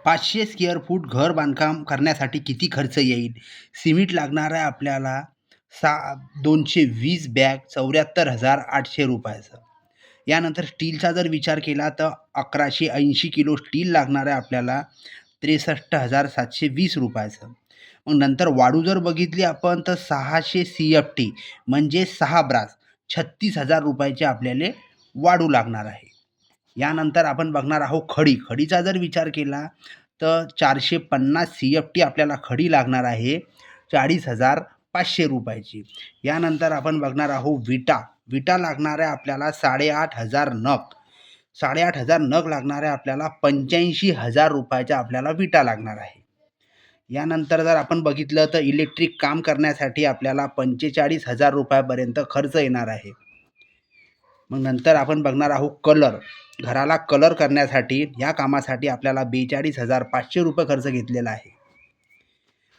500 square foot घर बांधकाम करण्यासाठी किती खर्च येईल? सिमेंट लागणार आहे आपल्याला 220 बॅग ₹74,800. यानंतर स्टीलचा जर विचार केला तर 1180 किलो स्टील लागणार आहे आपल्याला ₹63,720. मग नंतर वाळू जर बघितली आपण तर 600 CFT म्हणजे 6 ब्रास ₹36,000 आपल्याला वाळू लागणार आहे. यानंतर आपण बघणार आहोत खडी. खडीचा जर विचार केला तर 450 CFT आपल्याला खडी लागणार आहे ₹40,500 ची. यानंतर आपण बघणार आहोत विटा. विटा लागणार आहे आपल्याला 8,500 नग. 8,500 नग लागणार आहे आपल्याला ₹85,000 आपल्याला विटा लागणार आहे. यानंतर जर आपण बघितलं तर इलेक्ट्रिक काम करण्यासाठी आपल्याला ₹45,000 पर्यंत खर्च येणार आहे. मग नंतर आपण बघणार आहोत कलर. घराला कलर करण्यासाठी या कामासाठी आपल्याला ₹42,500 खर्च घेतलेला आहे.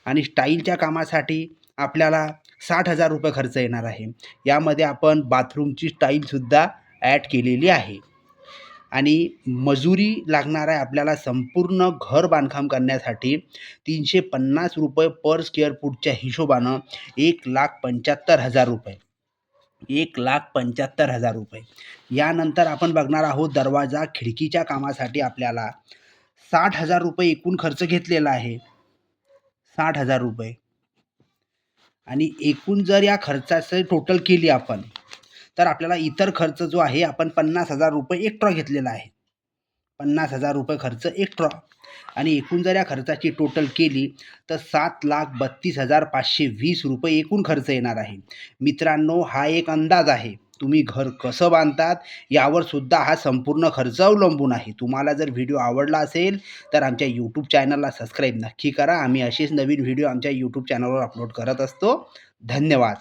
आणि स्टाईलच्या कामासाठी आपल्याला ₹60,000 खर्च येणार आहे. यामध्ये आपण बाथरूमची स्टाईलसुद्धा ॲड केलेली आहे. आणि मजुरी लागणार आहे आपल्याला संपूर्ण घर बांधकाम करण्यासाठी ₹350 पर स्क्वेअर फूटच्या हिशोबानं ₹1,75,000. ₹1,75,000. यानंतर आपण बघणार आहोत दरवाजा खिडकीच्या कामासाठी आपल्याला ₹60,000 एकूण खर्च घेतलेला आहे. ₹60,000. आणि एकूण जर या खर्चाचं टोटल केली आपण तर आपल्याला इतर खर्च जो आहे आपण ₹50,000 एक्स्ट्रा घेतलेला आहे. ₹50,000 खर्च एक्स्ट्रा. आणि एकूण जर या खर्चाची टोटल केली तर ₹7,32,520 एकूण खर्च येणार आहे. मित्रांनो, हा एक अंदाज आहे. तुम्ही घर कसं बांधतात यावर सुद्धा हा संपूर्ण खर्च अवलंबून आहे. तुम्हाला जर व्हिडिओ आवडला असेल तर आमच्या यूट्यूब चॅनलला सबस्क्राईब नक्की करा. आम्ही असेच नवीन व्हिडिओ आमच्या यूट्यूब चॅनलवर अपलोड करत असतो. धन्यवाद.